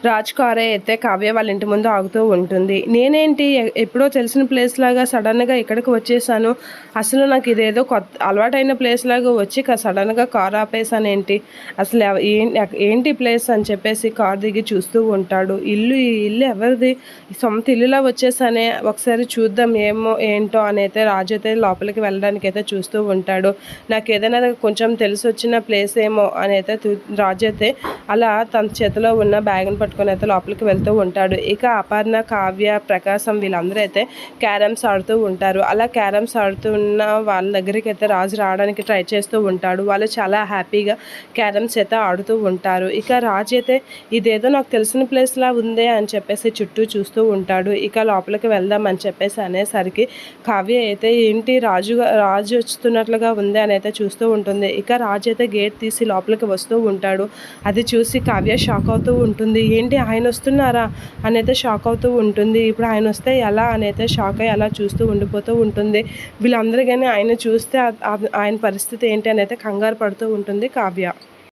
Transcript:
రాజ్ కారే అయితే కావ్య వాళ్ళ ఇంటి ముందు ఆగుతూ ఉంటుంది. నేనేంటి ఎప్పుడో తెలిసిన ప్లేస్ లాగా సడన్‌గా ఇక్కడికి వచ్చేసాను. అసలు నాకు ఇదేదో అలవాటైన ప్లేస్ లాగా వచ్చి సడన్‌గా కార్ ఆపేసానేంటి? అసలు ఏంటి ప్లేస్ అని చెప్పేసి కార్ దిగి చూస్తూ ఉంటాడు. ఈ ఇల్లు ఎవరిది? సొంత ఇల్లులా వచ్చేసానే, ఒకసారి చూద్దాం ఏమో ఏంటో అనైతే రాజు అయితే లోపలికి వెళ్ళడానికైతే చూస్తూ ఉంటాడు. నాకేదైనా కొంచెం తెలిసొచ్చిన ప్లేస్ ఏమో అనైతే రాజు అయితే అలా తన చేతిలో ఉన్న బ్యాగ్‌ని పట్టుకొని అయితే లోపలికి వెళ్తూ ఉంటాడు. ఇక అపర్ణ, కావ్య, ప్రకాశం వీళ్ళందరూ అయితే క్యారమ్స్ ఆడుతూ ఉంటారు. అలా క్యారమ్స్ ఆడుతున్న వాళ్ళ దగ్గరికి అయితే రాజు రావడానికి ట్రై చేస్తూ ఉంటాడు. వాళ్ళు చాలా హ్యాపీగా క్యారమ్స్ అయితే ఆడుతూ ఉంటారు. ఇక రాజు అయితే ఇదేదో నాకు తెలిసిన ప్లేస్‌లా ఉందే అని చెప్పేసి చుట్టూ చూస్తూ ఉంటాడు. ఇక లోపలికి వెళ్దాం అని చెప్పేసి అనేసరికి కావ్య అయితే ఏంటి రాజు వస్తున్నట్లుగా ఉంది అని అయితే చూస్తూ ఉంటుంది. ఇక రాజు అయితే గేట్ తీసి లోపలికి వస్తూ ఉంటాడు. అది చూసి కావ్య షాక్ అవుతూ ఉంటుంది. ఏంటి ఆయన వస్తున్నారా అనైతే షాక్ అవుతూ ఉంటుంది. ఇప్పుడు ఆయన వస్తే ఎలా అనైతే షాక్ అయ్యి అలా చూస్తూ ఉండిపోతూ ఉంటుంది. వీళ్ళందరూ కానీ ఆయన చూస్తే ఆయన పరిస్థితి ఏంటి అని అయితే కంగారు పడుతూ ఉంటుంది కావ్య.